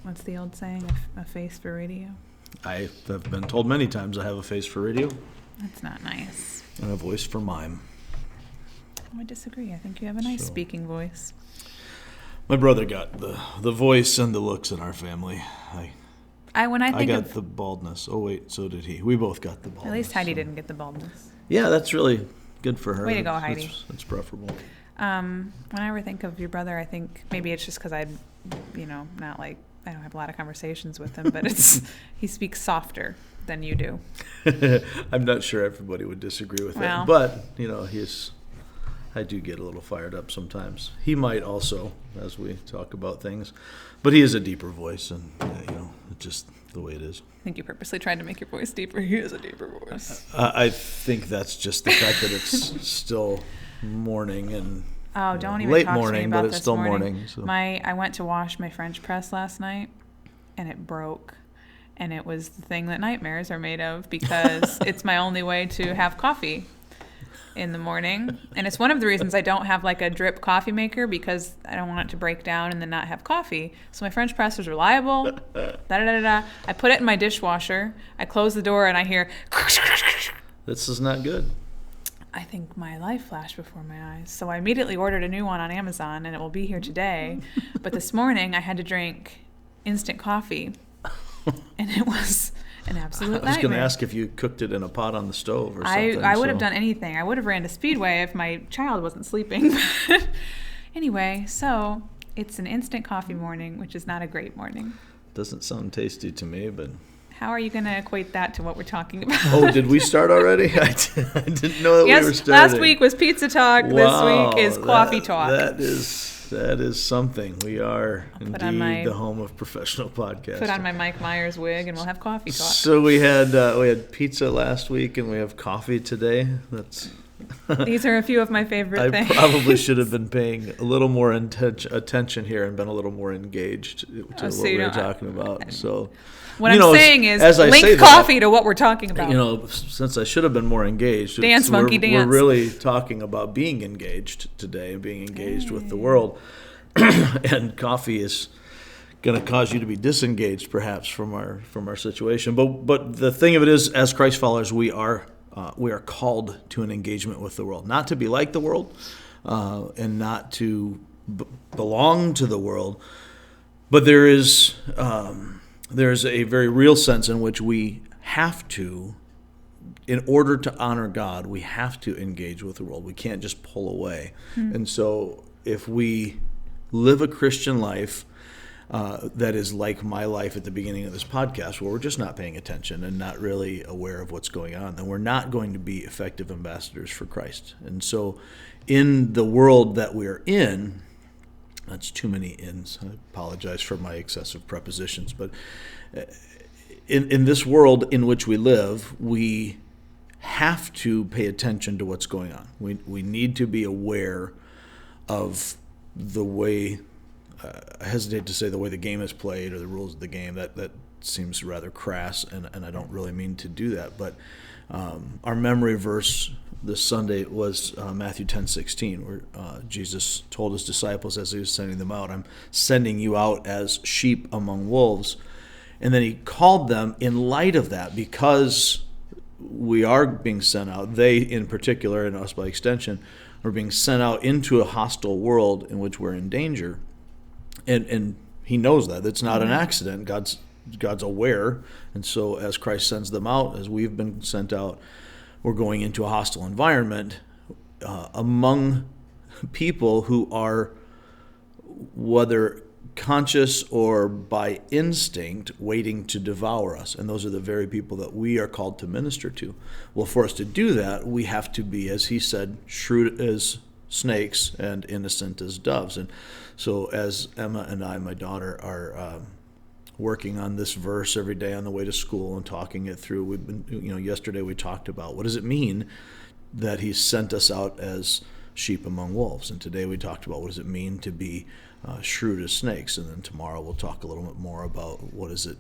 What's the old saying? A face for radio? I have been told many times I have a face for radio. That's not nice. And a voice for mime. Oh, I disagree. I think you have a nice speaking voice. My brother got the voice and the looks in our family. I got the baldness. Oh, wait, so did he. We both got the baldness. At least Heidi didn't get the baldness. Yeah, that's really good for her. Way to go, Heidi. That's preferable. When I ever think of your brother, I think maybe it's just because I don't have a lot of conversations with him, but he speaks softer than you do. I'm not sure everybody would disagree with that, but I do get a little fired up sometimes. He might also, as we talk about things, but he has a deeper voice, and it's just the way it is. I think you purposely tried to make your voice deeper. He has a deeper voice. I think that's just the fact that it's still morning and don't even late talk morning, to me about but it's this still morning. morning. So. I went to wash my French press last night, and it broke. And it was the thing that nightmares are made of because it's my only way to have coffee in the morning. And it's one of the reasons I don't have like a drip coffee maker because I don't want it to break down and then not have coffee. So my French press was reliable. I put it in my dishwasher. I close the door and I hear... This is not good. I think my life flashed before my eyes. So I immediately ordered a new one on Amazon and it will be here today. But this morning I had to drink instant coffee. And it was an absolute nightmare. I was going to ask if you cooked it in a pot on the stove or something. I would have done anything. I would have ran to Speedway if my child wasn't sleeping. Anyway, so it's an instant coffee morning, which is not a great morning. Doesn't sound tasty to me, but... How are you going to equate that to what we're talking about? Oh, did we start already? I didn't know that we were starting. Last week was pizza talk. Wow, this week is coffee talk. That is something. We are indeed the home of professional podcasting. Put on my Mike Myers wig and we'll have coffee talk. So we had pizza last week and we have coffee today. These are a few of my favorite things. I probably should have been paying a little more attention here and been a little more engaged to what we were talking about. So what I'm saying is link coffee to what we're talking about. Since I should have been more engaged. Dance. We're really talking about being engaged today, being engaged with the world. And coffee is going to cause you to be disengaged perhaps from our situation. But the thing of it is, as Christ followers, we are called to an engagement with the world, not to be like the world, and not to belong to the world. But there's a very real sense in which we have to, in order to honor God, we have to engage with the world. We can't just pull away. Mm-hmm. And so if we live a Christian life that is like my life at the beginning of this podcast, where we're just not paying attention and not really aware of what's going on, then we're not going to be effective ambassadors for Christ. And so in the world that we're in, that's too many ins. I apologize for my excessive prepositions, but in this world in which we live, we have to pay attention to what's going on. We need to be aware of the way, I hesitate to say the way the game is played or the rules of the game. That seems rather crass, and I don't really mean to do that. But our memory verse this Sunday was Matthew 10:16, where Jesus told his disciples as he was sending them out, "I'm sending you out as sheep among wolves." And then he called them in light of that, because we are being sent out, they in particular, and us by extension, are being sent out into a hostile world in which we're in danger. And he knows that. It's not an accident. God's aware. And so as Christ sends them out, as we've been sent out, we're going into a hostile environment among people who are, whether conscious or by instinct, waiting to devour us. And those are the very people that we are called to minister to. Well, for us to do that, we have to be, as he said, shrewd as snakes and innocent as doves. And so as Emma and I, my daughter, are working on this verse every day on the way to school and talking it through, we've been, yesterday we talked about what does it mean that he sent us out as sheep among wolves. And today we talked about what does it mean to be shrewd as snakes. And then tomorrow we'll talk a little bit more about what does it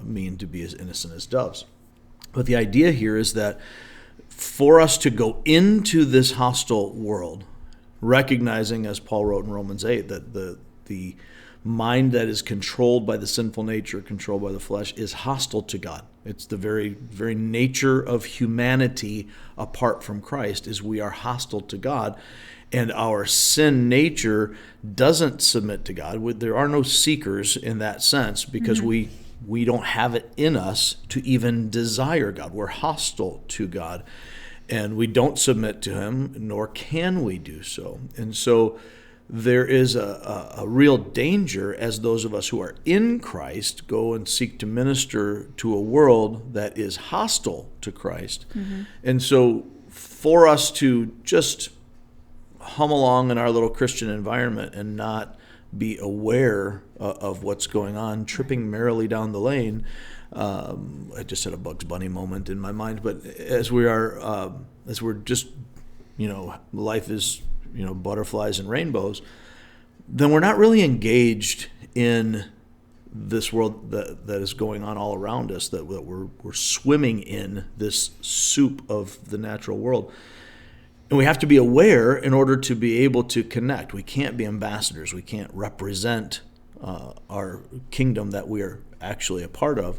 mean to be as innocent as doves. But the idea here is that for us to go into this hostile world, recognizing, as Paul wrote in Romans 8, that the mind that is controlled by the sinful nature, controlled by the flesh, is hostile to God. It's the very, very nature of humanity apart from Christ is we are hostile to God. And our sin nature doesn't submit to God. There are no seekers in that sense because we don't have it in us to even desire God. We're hostile to God, and we don't submit to him, nor can we do so. And so there is a real danger as those of us who are in Christ go and seek to minister to a world that is hostile to Christ. And so for us to just hum along in our little Christian environment and not be aware of what's going on, tripping merrily down the lane. I just had a Bugs Bunny moment in my mind, but as we're just, life is, butterflies and rainbows, then we're not really engaged in this world that is going on all around us, that we're swimming in this soup of the natural world. And we have to be aware in order to be able to connect. We can't be ambassadors. We can't represent our kingdom that we are actually a part of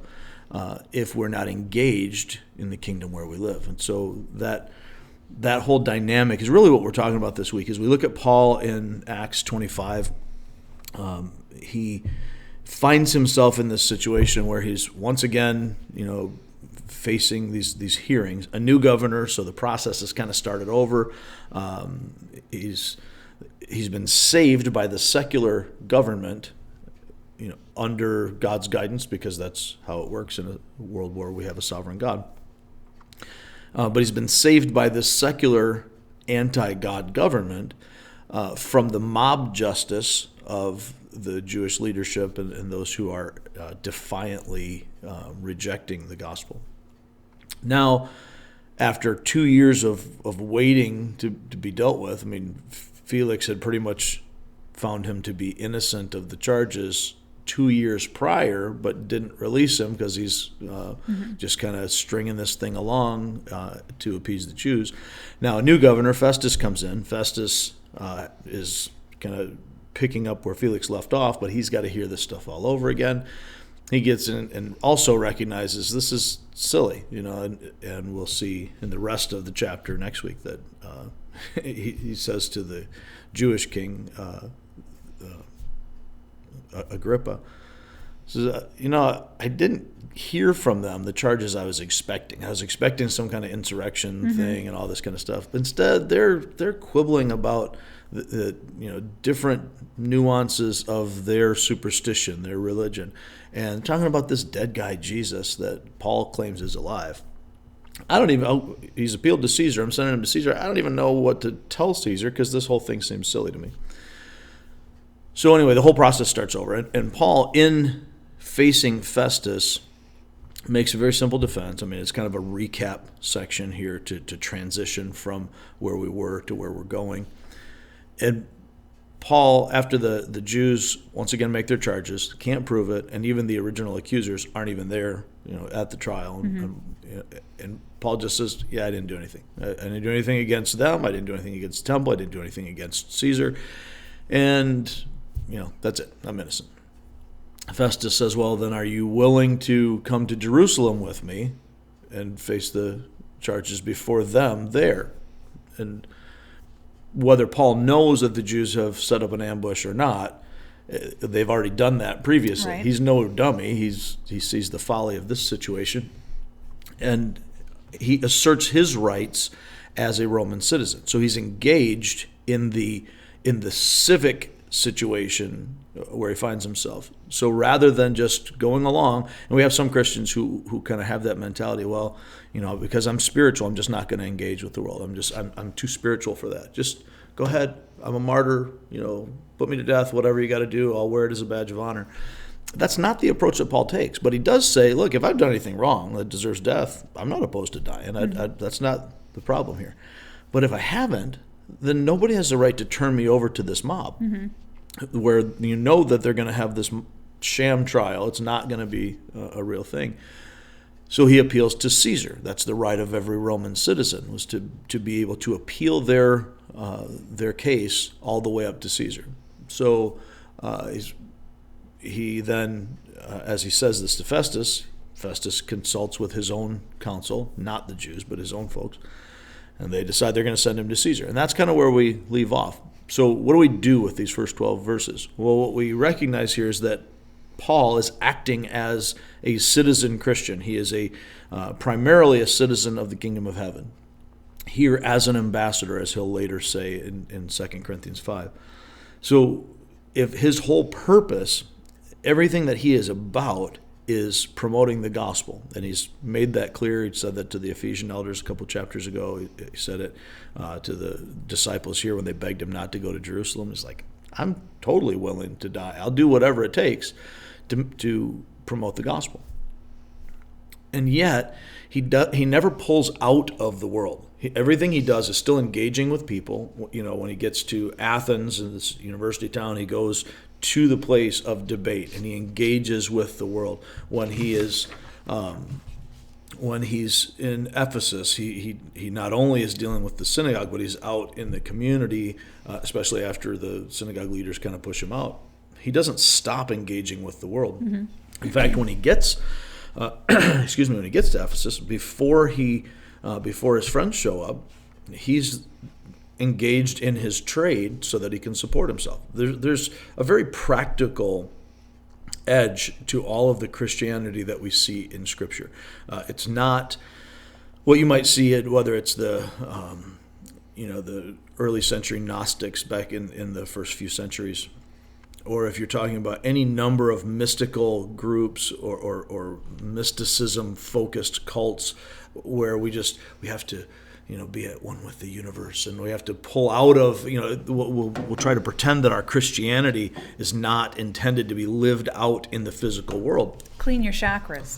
if we're not engaged in the kingdom where we live. And so that whole dynamic is really what we're talking about this week. As we look at Paul in Acts 25, he finds himself in this situation where he's once again, facing these hearings, a new governor, so the process has kind of started over. He's been saved by the secular government, under God's guidance, because that's how it works in a world where we have a sovereign God. But he's been saved by this secular anti-God government from the mob justice of the Jewish leadership and those who are defiantly rejecting the gospel. Now, after 2 years of waiting to be dealt with, Felix had pretty much found him to be innocent of the charges 2 years prior, but didn't release him because he's just kind of stringing this thing along to appease the Jews. Now, a new governor, Festus, comes in. Festus is kind of picking up where Felix left off, but he's got to hear this stuff all over again. He gets in and also recognizes this is silly, and we'll see in the rest of the chapter next week that he says to the Jewish king, Agrippa, says, I didn't hear from them the charges I was expecting. I was expecting some kind of insurrection thing and all this kind of stuff. But instead, they're quibbling about the different nuances of their superstition, their religion, and talking about this dead guy Jesus that Paul claims is alive. He's appealed to Caesar. I'm sending him to Caesar. I don't even know what to tell Caesar because this whole thing seems silly to me. So anyway, the whole process starts over. And Paul, in facing Festus, makes a very simple defense. It's kind of a recap section here to transition from where we were to where we're going. And Paul, after the Jews once again make their charges, can't prove it, and even the original accusers aren't even there, at the trial. And Paul just says, "Yeah, I didn't do anything. I didn't do anything against them. I didn't do anything against the temple. I didn't do anything against Caesar, and that's it. I'm innocent." Festus says, "Well, then, are you willing to come to Jerusalem with me and face the charges before them there?" And whether Paul knows that the Jews have set up an ambush or not, they've already done that previously. Right. He's no dummy. He sees the folly of this situation, and he asserts his rights as a Roman citizen. So he's engaged in the civic situation where he finds himself. So rather than just going along, and we have some Christians who kind of have that mentality, well, because I'm spiritual, I'm just not going to engage with the world. I'm too spiritual for that. Just go ahead. I'm a martyr, put me to death, whatever you got to do, I'll wear it as a badge of honor. That's not the approach that Paul takes, but he does say, look, if I've done anything wrong that deserves death, I'm not opposed to dying. That's not the problem here. But if I haven't, then nobody has the right to turn me over to this mob, where that they're going to have this sham trial. It's not going to be a real thing. So he appeals to Caesar. That's the right of every Roman citizen, was to be able to appeal their case all the way up to Caesar. So he's he then, as he says this to Festus, Festus consults with his own council, not the Jews, but his own folks, and they decide they're going to send him to Caesar. And that's kind of where we leave off. So what do we do with these first 12 verses? Well, what we recognize here is that Paul is acting as a citizen Christian. He is primarily a citizen of the kingdom of heaven, here as an ambassador, as he'll later say in 2 Corinthians 5. So if his whole purpose, everything that he is about, is promoting the gospel, and he's made that clear. He said that to the Ephesian elders a couple chapters ago. He said it to the disciples here when they begged him not to go to Jerusalem. He's like, I'm totally willing to die. I'll do whatever it takes to promote the gospel. And yet, he never pulls out of the world. Everything he does is still engaging with people. When he gets to Athens, in this university town, he goes to the place of debate, and he engages with the world. When he's in Ephesus, he not only is dealing with the synagogue, but he's out in the community, especially after the synagogue leaders kind of push him out. He doesn't stop engaging with the world. Mm-hmm. In fact, when he gets to Ephesus, before his friends show up, he's engaged in his trade so that he can support himself. There's a very practical edge to all of the Christianity that we see in Scripture. It's not what you might see it, whether it's the early century Gnostics back in the first few centuries, or if you're talking about any number of mystical groups or mysticism focused cults where we have to be at one with the universe, and we have to pull out of, we'll try to pretend that our Christianity is not intended to be lived out in the physical world. Clean your chakras.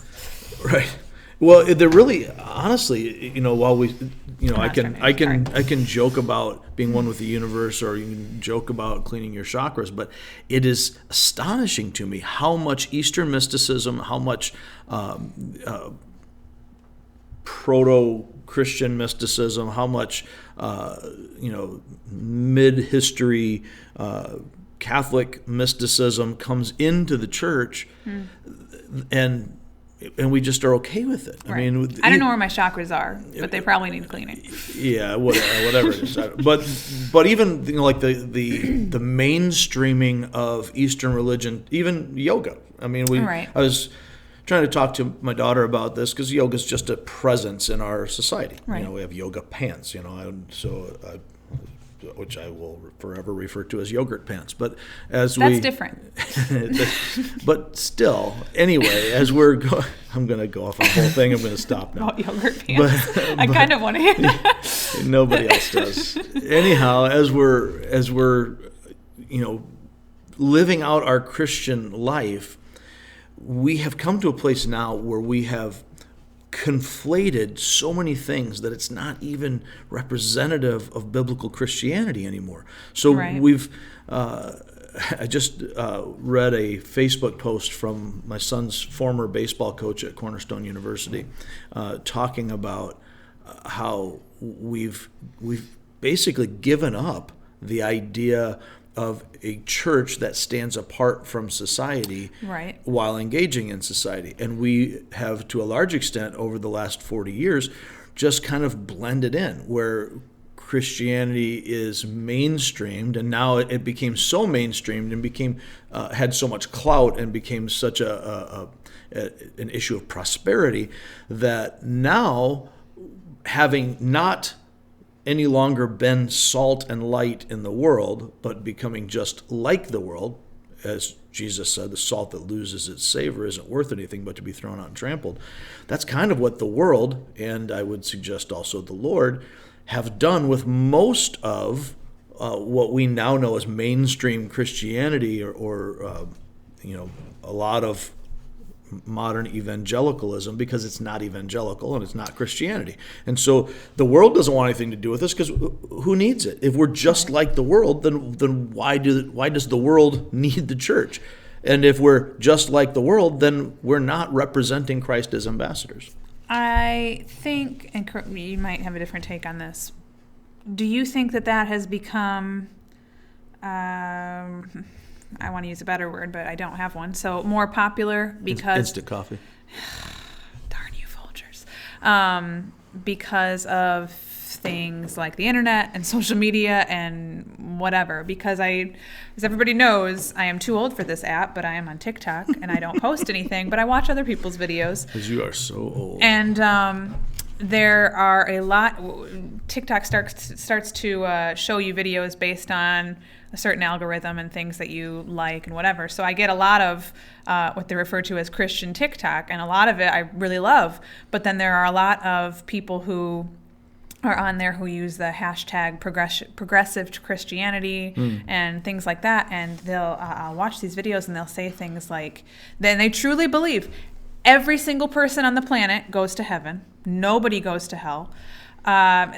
Right. Well, they're really, honestly, while we, I can joke about being one with the universe, or you can joke about cleaning your chakras, but it is astonishing to me how much Eastern mysticism, how much proto-Christian mysticism, how much, mid-history Catholic mysticism comes into the church, and we just are okay with it. Right. I mean, I don't know where my chakras are, but they probably need cleaning. Yeah, whatever it is. But even like the mainstreaming of Eastern religion, even yoga. I mean, I was trying to talk to my daughter about this because yoga is just a presence in our society. Right. We have yoga pants. Which I will forever refer to as yogurt pants. But that's different. But still, anyway, I'm going to go off on the whole thing. I'm going to stop now. About yogurt pants. I kind of want to hear that. Nobody else does. Anyhow, as we're living out our Christian life, we have come to a place now where we have conflated so many things that it's not even representative of biblical Christianity anymore. So I just read a Facebook post from my son's former baseball coach at Cornerstone University, talking about how we've basically given up the idea of a church that stands apart from society while engaging in society. And we have, to a large extent, over the last 40 years, just kind of blended in, where Christianity is mainstreamed, and now it became so mainstreamed and became had so much clout and became such an issue of prosperity that now, having not any longer been salt and light in the world, but becoming just like the world, as Jesus said, the salt that loses its savor isn't worth anything but to be thrown out and trampled. That's kind of what the world, and I would suggest also the Lord, have done with most of what we now know as mainstream Christianity, or a lot of modern evangelicalism, because it's not evangelical and it's not Christianity. And so the world doesn't want anything to do with us, because who needs it? If we're just like the world, then why does the world need the church? And if we're just like the world, then we're not representing Christ as ambassadors. I think, and you might have a different take on this, do you think that has become I want to use a better word, but I don't have one. So more popular because instant coffee. Darn you, Folgers. Because of things like the internet and social media and whatever. Because as everybody knows, I am too old for this app, but I am on TikTok and I don't post anything, but I watch other people's videos. Because you are so old. And there are a lot. TikTok starts to show you videos based on a certain algorithm and things that you like and whatever. So I get a lot of what they refer to as Christian TikTok, and a lot of it I really love. But then there are a lot of people who are on there who use the hashtag progressive Christianity and things like that, and they'll watch these videos and they'll say things like, then they truly believe every single person on the planet goes to heaven, nobody goes to hell,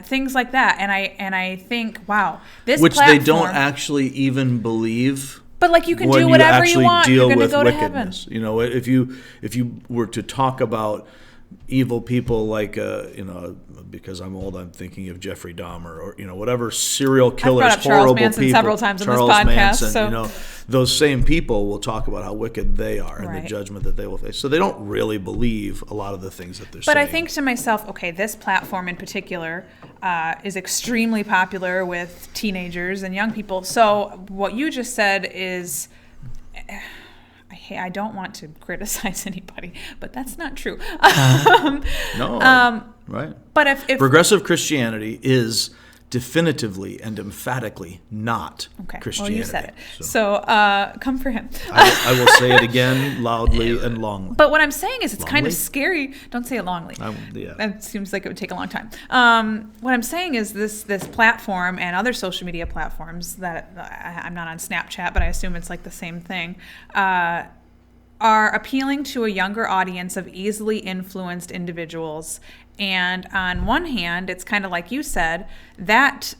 things like that, and I think, wow, this which platform, they don't actually even believe. But like you can do whatever you want, you're going to go to heaven. You know, if you were to talk about evil people like because I'm old, I'm thinking of Jeffrey Dahmer or whatever serial killers, I've brought up Charles horrible Manson people. several times on this Charles podcast. Manson, So those same people will talk about how wicked they are and Right. the judgment that they will face. So they don't really believe a lot of the things that they're saying. But I think to myself, okay, this platform in particular is extremely popular with teenagers and young people. So what you just said is, I don't want to criticize anybody, but that's not true. No, right. But if Progressive Christianity is definitively and emphatically not okay, Christianity. well, you said it. So come for him. I will say it again loudly and longly. But what I'm saying is it's kind of Longly? scary. Don't say it longly. Yeah. That seems like it would take a long time. What I'm saying is this platform and other social media platforms that I'm not on Snapchat, but I assume it's like the same thing, are appealing to a younger audience of easily influenced individuals. And on one hand, it's kind of like you said, that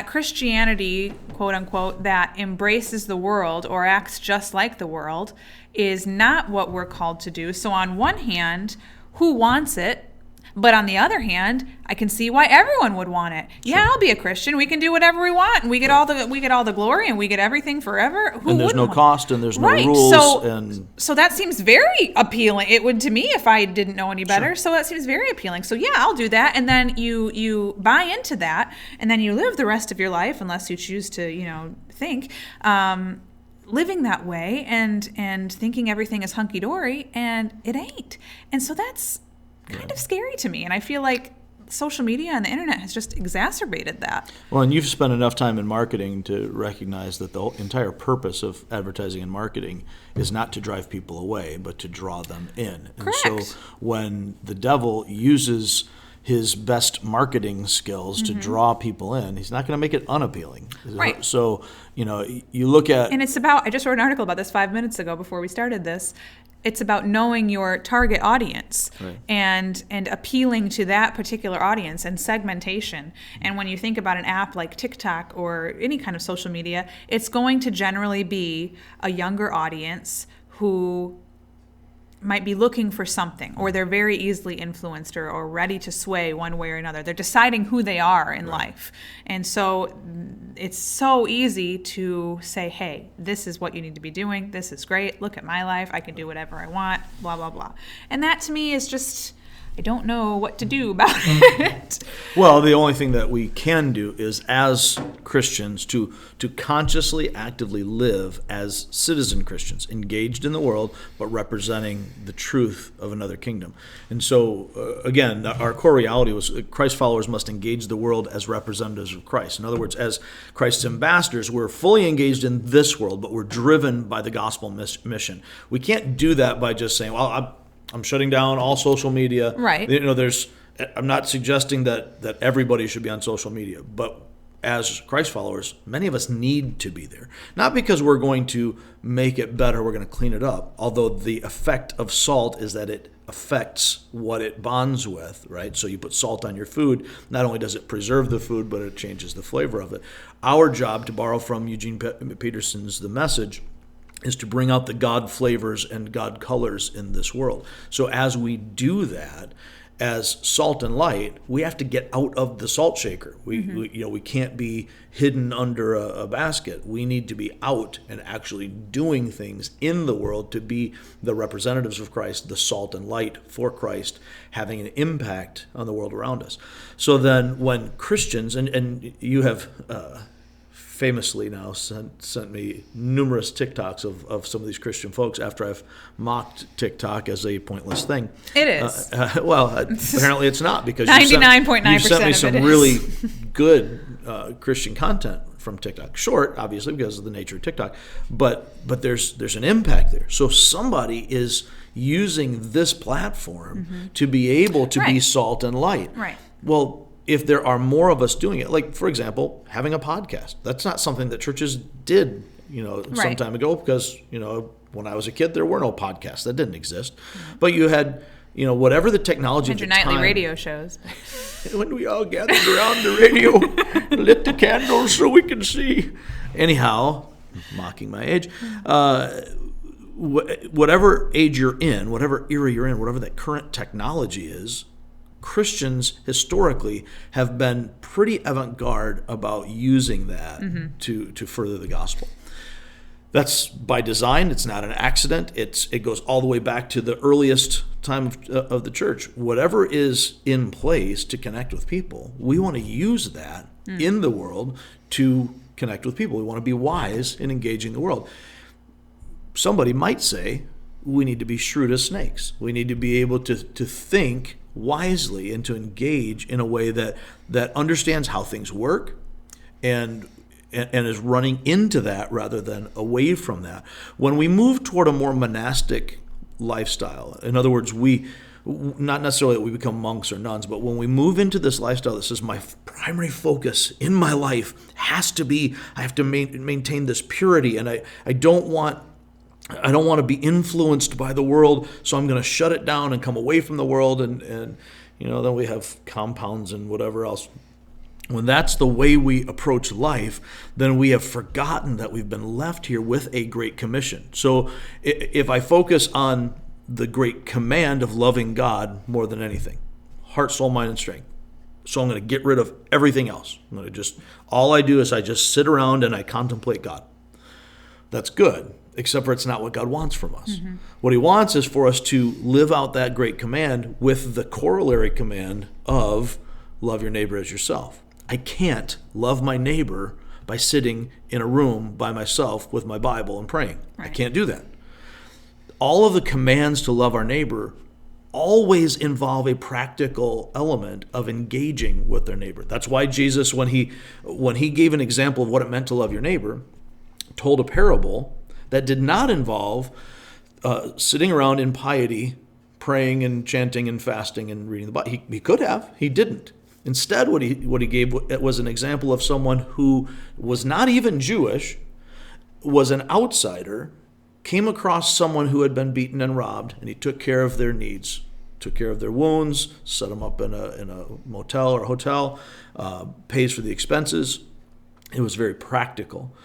Christianity, quote unquote, that embraces the world or acts just like the world is not what we're called to do. So on one hand, who wants it? But on the other hand, I can see why everyone would want it. Sure. Yeah, I'll be a Christian. We can do whatever we want, and we get all the glory, and we get everything forever. Who and there's no cost, and there's no rules. So that seems very appealing. It would to me if I didn't know any better. Sure. So that seems very appealing. So yeah, I'll do that, and then you buy into that, and then you live the rest of your life, unless you choose to think. Living that way and thinking everything is hunky dory, and it ain't. And so that's kind of scary to me, and I feel like social media and the internet has just exacerbated that. Well, and you've spent enough time in marketing to recognize that the entire purpose of advertising and marketing is not to drive people away, but to draw them in. Correct. And so when the devil uses his best marketing skills to draw people in, he's not going to make it unappealing. Right. So, you look at... And it's about, I just wrote an article about this 5 minutes ago before we started this. It's about knowing your target audience, right, and appealing to that particular audience and segmentation. And when you think about an app like TikTok or any kind of social media, it's going to generally be a younger audience who might be looking for something, or they're very easily influenced or ready to sway one way or another. They're deciding who they are in life. And so it's so easy to say, hey, this is what you need to be doing. This is great. Look at my life. I can do whatever I want, blah, blah, blah. And that to me is just, I don't know what to do about it. Well, the only thing that we can do is, as Christians, to consciously, actively live as citizen Christians, engaged in the world, but representing the truth of another kingdom. And so, again, our core reality was Christ followers must engage the world as representatives of Christ. In other words, as Christ's ambassadors, we're fully engaged in this world, but we're driven by the gospel mission. We can't do that by just saying, well, I'm shutting down all social media. Right. I'm not suggesting that everybody should be on social media, but as Christ followers, many of us need to be there. Not because we're going to make it better, we're going to clean it up, although the effect of salt is that it affects what it bonds with, right? So you put salt on your food, not only does it preserve the food, but it changes the flavor of it. Our job, to borrow from Eugene Peterson's The Message, is to bring out the God flavors and God colors in this world. So as we do that, as salt and light, we have to get out of the salt shaker. We can't be hidden under a basket. We need to be out and actually doing things in the world to be the representatives of Christ, the salt and light for Christ, having an impact on the world around us. So then when Christians, and you have famously now sent me numerous TikToks of some of these Christian folks after I've mocked TikTok as a pointless thing. It is. Apparently it's not, because 99.9% you sent me some of it really is. good Christian content from TikTok. Short, obviously, because of the nature of TikTok, but there's an impact there. So somebody is using this platform to be able to be salt and light. Right. Well, if there are more of us doing it, like, for example, having a podcast, that's not something that churches did, some time ago, because, when I was a kid, there were no podcasts. That didn't exist. But you had, whatever the technology at the time. Nightly radio shows. When we all gathered around the radio, lit the candles so we can see. Anyhow, mocking my age, whatever age you're in, whatever era you're in, whatever that current technology is, Christians historically have been pretty avant-garde about using that to further the gospel. That's by design. It's not an accident. It goes all the way back to the earliest time of the church. Whatever is in place to connect with people, we want to use that in the world to connect with people. We want to be wise in engaging the world. Somebody might say we need to be shrewd as snakes. We need to be able to think wisely and to engage in a way that understands how things work and is running into that rather than away from that. When we move toward a more monastic lifestyle, in other words, we not necessarily that we become monks or nuns, but when we move into this lifestyle that says my primary focus in my life has to be, I have to maintain this purity, and I don't want to be influenced by the world, so I'm going to shut it down and come away from the world, and then we have compounds and whatever else. When that's the way we approach life, then we have forgotten that we've been left here with a great commission. So if I focus on the great command of loving God more than anything, heart, soul, mind, and strength, so I'm going to get rid of everything else. All I do is I just sit around and I contemplate God. That's good. Except for it's not what God wants from us. What he wants is for us to live out that great command with the corollary command of love your neighbor as yourself. I can't love my neighbor by sitting in a room by myself with my Bible and praying. Right. I can't do that. All of the commands to love our neighbor always involve a practical element of engaging with their neighbor. That's why Jesus, when he gave an example of what it meant to love your neighbor, told a parable that did not involve sitting around in piety, praying and chanting and fasting and reading the Bible. He could have. He didn't. Instead, what he gave was an example of someone who was not even Jewish, was an outsider, came across someone who had been beaten and robbed, and he took care of their needs, took care of their wounds, set them up in a motel or a hotel, pays for the expenses. It was very practical.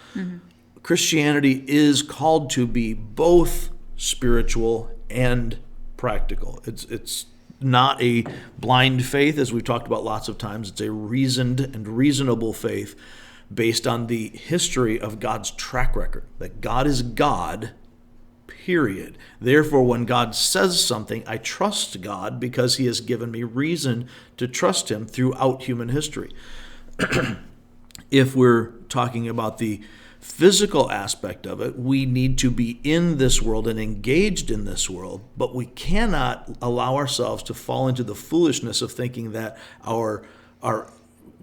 Christianity is called to be both spiritual and practical. It's not a blind faith, as we've talked about lots of times. It's a reasoned and reasonable faith based on the history of God's track record, that God is God, period. Therefore, when God says something, I trust God because he has given me reason to trust him throughout human history. If we're talking about the physical aspect of it, we need to be in this world and engaged in this world, but we cannot allow ourselves to fall into the foolishness of thinking that our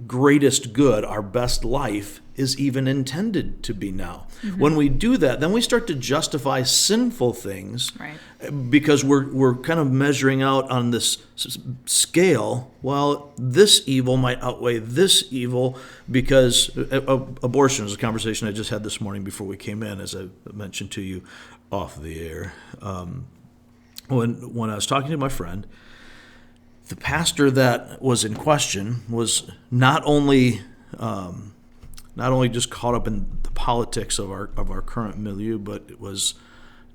greatest good, our best life, is even intended to be now. When we do that, then we start to justify sinful things, right, because we're kind of measuring out on this scale. Well, this evil might outweigh this evil, because abortion is a conversation I just had this morning before we came in, as I mentioned to you off the air. When I was talking to my friend, the pastor that was in question was not only just caught up in the politics of our current milieu, but it was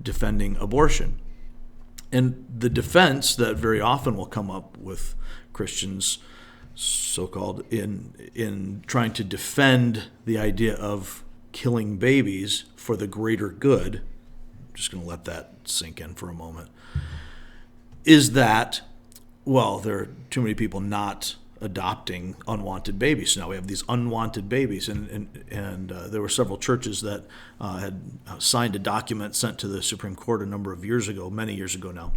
defending abortion. And the defense that very often will come up with Christians, so-called, in trying to defend the idea of killing babies for the greater good, I'm just going to let that sink in for a moment, is that, well, there are too many people not adopting unwanted babies. So now we have these unwanted babies, and there were several churches that had signed a document sent to the Supreme Court a number of years ago, many years ago now,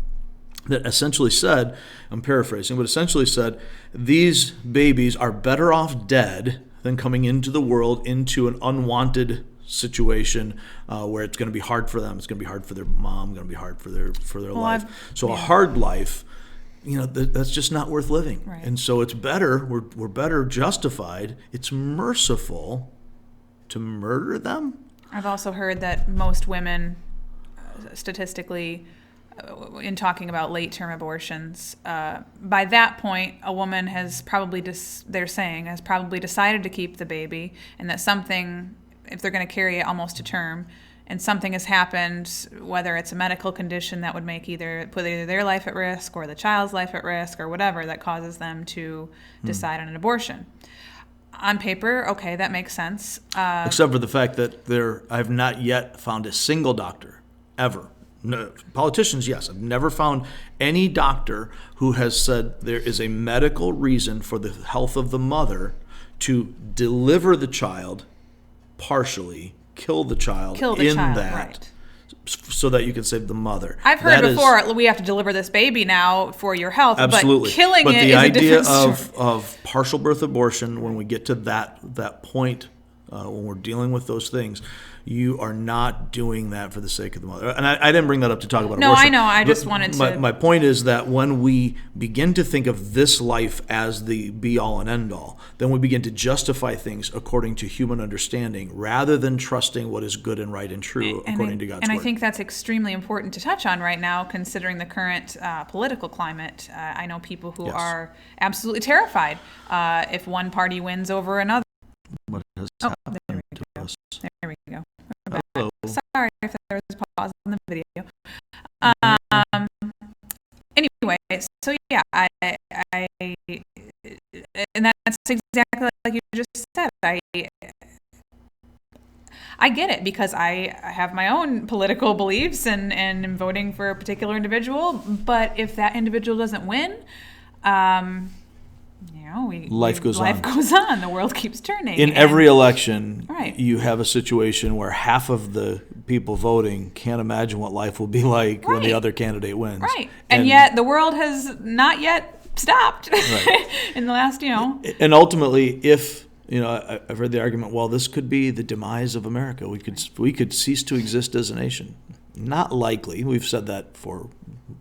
that essentially said, I'm paraphrasing, but essentially said, these babies are better off dead than coming into the world into an unwanted situation where it's going to be hard for them. It's going to be hard for their mom. Going to be hard for their life. A hard life, that's just not worth living. Right. And so it's better. We're better justified. It's merciful to murder them. I've also heard that most women, statistically, in talking about late-term abortions, by that point, a woman has probably, they're saying, has probably decided to keep the baby, and that something, if they're going to carry it almost to term, and something has happened, whether it's a medical condition that would put either their life at risk or the child's life at risk or whatever, that causes them to decide on an abortion. On paper, okay, that makes sense. Except for the fact that I've not yet found a single doctor, ever. No, politicians, yes. I've never found any doctor who has said there is a medical reason for the health of the mother to deliver the child partially, kill the child right. So that you can save the mother. I've heard before, we have to deliver this baby now for your health, absolutely. But killing but it is a different story. The idea of partial birth abortion, when we get to that point, when we're dealing with those things, you are not doing that for the sake of the mother. And I didn't bring that up to talk about abortion. No, I know. I just wanted to... My point is that when we begin to think of this life as the be-all and end-all, then we begin to justify things according to human understanding rather than trusting what is good and right and true according to God's word. And I think that's extremely important to touch on right now, considering the current political climate. I know people who are absolutely terrified if one party wins over another. What has happened to us? There we go. Hello. Sorry if there was a pause in the video. Anyway, so yeah, I and that's exactly like you just said. I get it, because I have my own political beliefs and am voting for a particular individual. But if that individual doesn't win, life goes on. The world keeps turning. In every election, right. You have a situation where half of the people voting can't imagine what life will be like when the other candidate wins. Right. And yet the world has not yet stopped in the last, And ultimately, if, I've heard the argument, well, this could be the demise of America. We could cease to exist as a nation. Not likely. We've said that for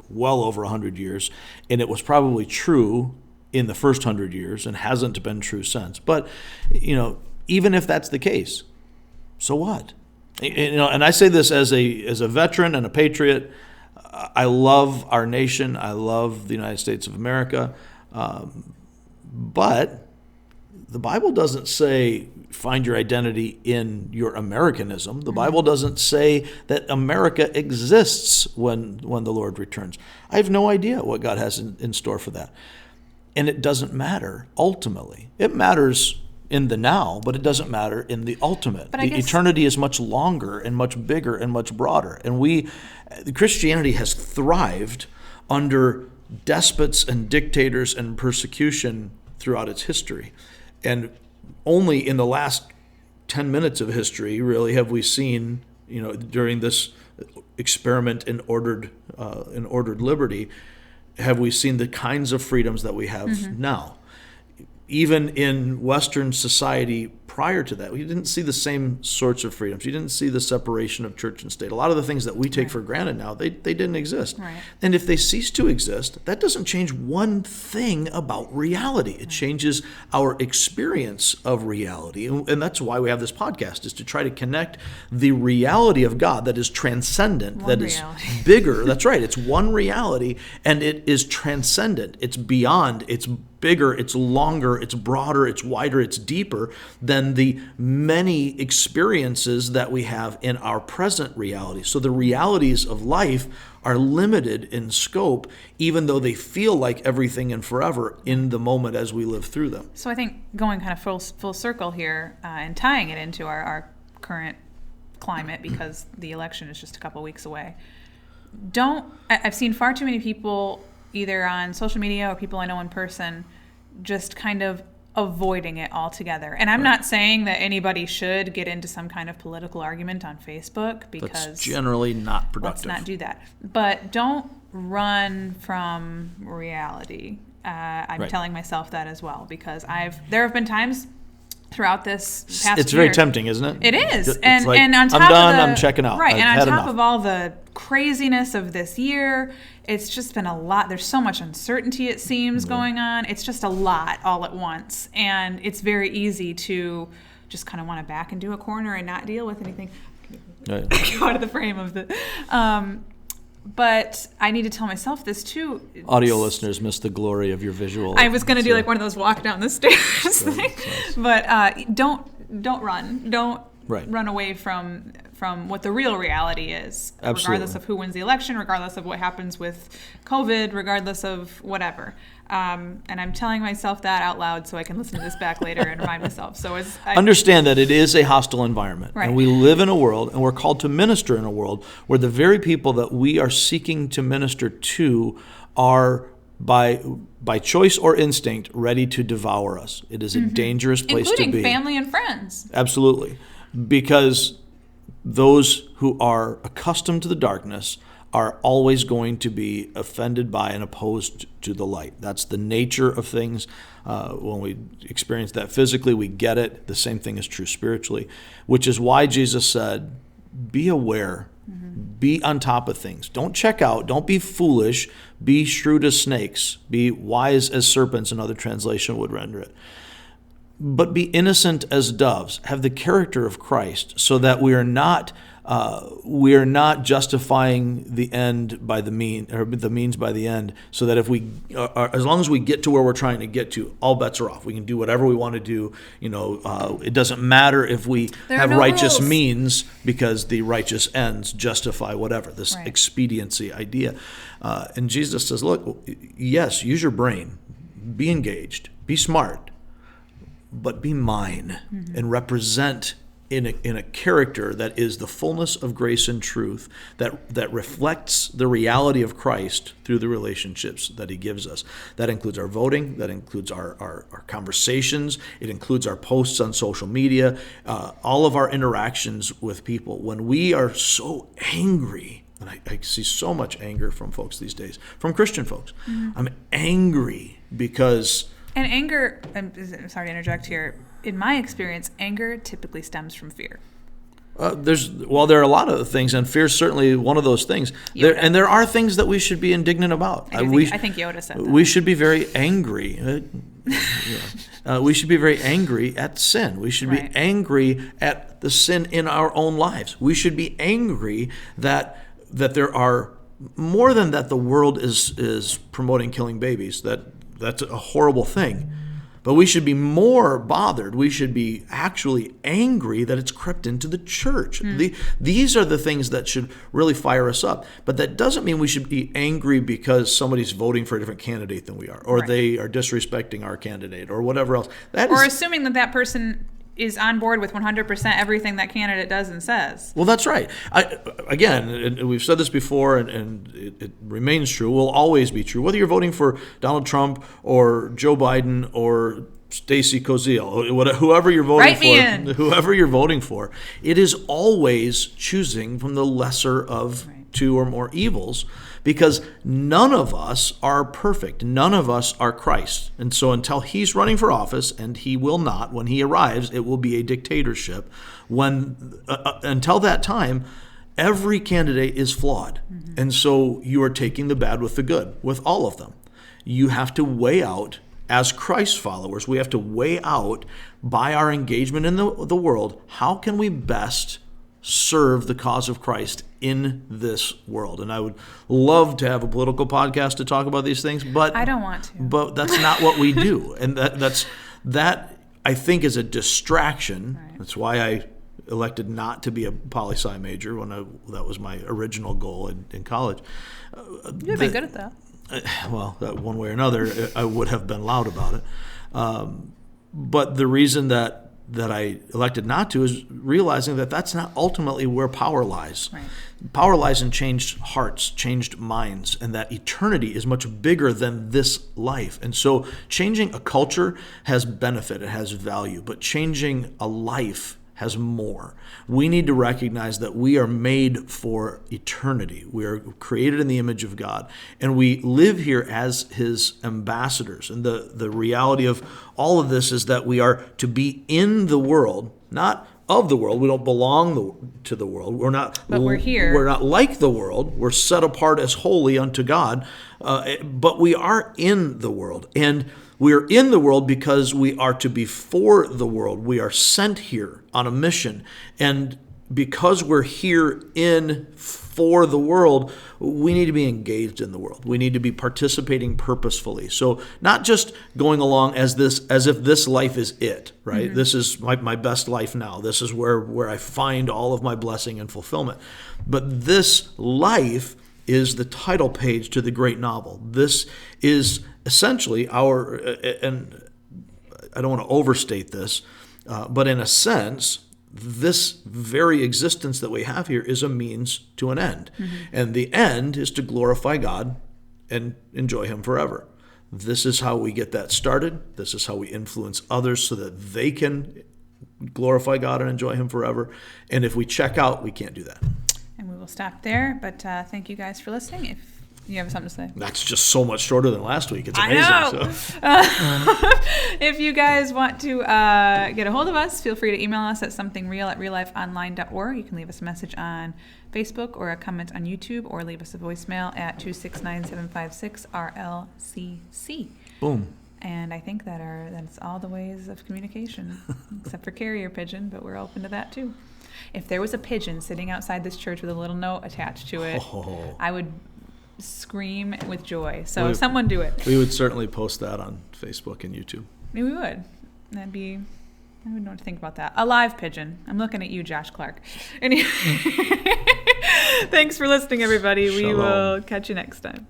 well over 100 years, and it was probably true in the first 100 years and hasn't been true since. But, even if that's the case, so what? And I say this as a veteran and a patriot. I love our nation. I love the United States of America. But the Bible doesn't say find your identity in your Americanism. The Bible doesn't say that America exists when the Lord returns. I have no idea what God has in store for that. And it doesn't matter ultimately. It matters in the now, but it doesn't matter in the ultimate. Eternity is much longer and much bigger and much broader. And Christianity has thrived under despots and dictators and persecution throughout its history. And only in the last 10 minutes of history, really, have we seen, during this experiment in ordered liberty, have we seen the kinds of freedoms that we have now. Even in Western society prior to that, we didn't see the same sorts of freedoms. You didn't see the separation of church and state. A lot of the things that we take for granted now, they didn't exist. Right. And if they cease to exist, that doesn't change one thing about reality. It changes our experience of reality. And that's why we have this podcast, is to try to connect the reality of God that is transcendent, is bigger. That's right. It's one reality, and it is transcendent. It's beyond. It's bigger, it's longer, it's broader, it's wider, it's deeper than the many experiences that we have in our present reality. So the realities of life are limited in scope, even though they feel like everything and forever in the moment as we live through them. So I think going kind of full circle here and tying it into our current climate, because the election is just a couple weeks away. I've seen far too many people, either on social media or people I know in person, just kind of avoiding it altogether. And I'm not saying that anybody should get into some kind of political argument on Facebook, because that's generally not productive. Let's not do that. But don't run from reality. I'm telling myself that as well, because there have been times throughout this past year. It's very tempting, isn't it? It is. It's and like, on top I'm done, of I'm checking out. Right, I've and on top enough. of all the craziness of this year, it's just been a lot. There's so much uncertainty, it seems, going on. It's just a lot all at once. And it's very easy to just kind of want to back into a corner and not deal with anything. Right. Go out of the frame of the... but I need to tell myself this too. Audio listeners miss the glory of your visual. I was going to do like one of those walk down the stairs thing. Nice. But don't run. Don't run away from what the real reality is. Absolutely. Regardless of who wins the election, regardless of what happens with COVID, regardless of whatever. And I'm telling myself that out loud so I can listen to this back later and remind myself. So understand that it is a hostile environment. Right. And we live in a world, and we're called to minister in a world where the very people that we are seeking to minister to are by choice or instinct ready to devour us. It is a dangerous place to be. Including family and friends. Absolutely. Because those who are accustomed to the darkness are always going to be offended by and opposed to the light. That's the nature of things. When we experience that physically, we get it. The same thing is true spiritually, which is why Jesus said, be aware, be on top of things. Don't check out. Don't be foolish. Be shrewd as snakes. Be wise as serpents, another translation would render it. But be innocent as doves. Have the character of Christ, so that we are not justifying the end by the mean, or the means by the end. So that if we, as long as we get to where we're trying to get to, all bets are off. We can do whatever we want to do. It doesn't matter if we have no righteous rules. Means, because the righteous ends justify whatever. This expediency idea, and Jesus says, look, yes, use your brain, be engaged, be smart. But be mine and represent in a character that is the fullness of grace and truth, that reflects the reality of Christ through the relationships that he gives us. That includes our voting, that includes our conversations, it includes our posts on social media, all of our interactions with people. When we are so angry, and I see so much anger from folks these days, from Christian folks. I'm angry because... And anger, I'm sorry to interject here, in my experience, anger typically stems from fear. There are a lot of things, and fear is certainly one of those things. There are things that we should be indignant about. I think Yoda said that. We should be very angry. We should be very angry at sin. We should be angry at the sin in our own lives. We should be angry that there are, more than that the world is promoting killing babies, that's a horrible thing. But we should be more bothered. We should be actually angry that it's crept into the church. These are the things that should really fire us up. But that doesn't mean we should be angry because somebody's voting for a different candidate than we are, or they are disrespecting our candidate, or whatever else. Assuming that person is on board with 100% everything that candidate does and says. Well, that's right. Again, we've said this before, and it remains true, will always be true. Whether you're voting for Donald Trump or Joe Biden or Stacey Koziel, whoever you're voting for, it is always choosing from the lesser of two or more evils, because none of us are perfect. None of us are Christ. And so until he's running for office, and he will not, when he arrives, it will be a dictatorship. Until that time, every candidate is flawed. And so you are taking the bad with the good, with all of them. You have to weigh out, as Christ followers, we have to weigh out by our engagement in the world, how can we best serve the cause of Christ in this world. And I would love to have a political podcast to talk about these things, but I don't want to. But that's not what we do. And that I think is a distraction. Right. That's why I elected not to be a poli-sci major when that was my original goal in college. You've been good at that. Well, one way or another, I would have been loud about it. But the reason that I elected not to is realizing that that's not ultimately where power lies. Right. Power lies in changed hearts, changed minds, and that eternity is much bigger than this life. And so changing a culture has benefit, it has value, but changing a life has more. We need to recognize that we are made for eternity. We are created in the image of God, and we live here as His ambassadors. And the reality of all of this is that we are to be in the world, not of the world. We don't belong to the world. But we're here. We're not like the world. We're set apart as holy unto God, but we are in the world. And we are in the world because we are to be for the world. We are sent here on a mission. And because we're here for the world, we need to be engaged in the world. We need to be participating purposefully. So not just going along as if this life is it, right? Mm-hmm. This is my best life now. This is where I find all of my blessing and fulfillment. But this life is the title page to the great novel. This is essentially and I don't want to overstate this, but in a sense, this very existence that we have here is a means to an end. Mm-hmm. And the end is to glorify God and enjoy Him forever. This is how we get that started. This is how we influence others so that they can glorify God and enjoy Him forever. And if we check out, we can't do that. And we will stop there, but thank you guys for listening. If you have something to say. That's just so much shorter than last week. It's amazing. I know. So. If you guys want to get a hold of us, feel free to email us at somethingreal@reallifeonline.org. You can leave us a message on Facebook or a comment on YouTube, or leave us a voicemail at 269-756-RLCC. Boom. And I think that's all the ways of communication, except for carrier pigeon, but we're open to that too. If there was a pigeon sitting outside this church with a little note attached to it, I would scream with joy. So someone do it. We would certainly post that on Facebook and YouTube. Maybe we would. I would know what to think about that. A live pigeon. I'm looking at you, Josh Clark. Anyway, thanks for listening, everybody. Shalom. We will catch you next time.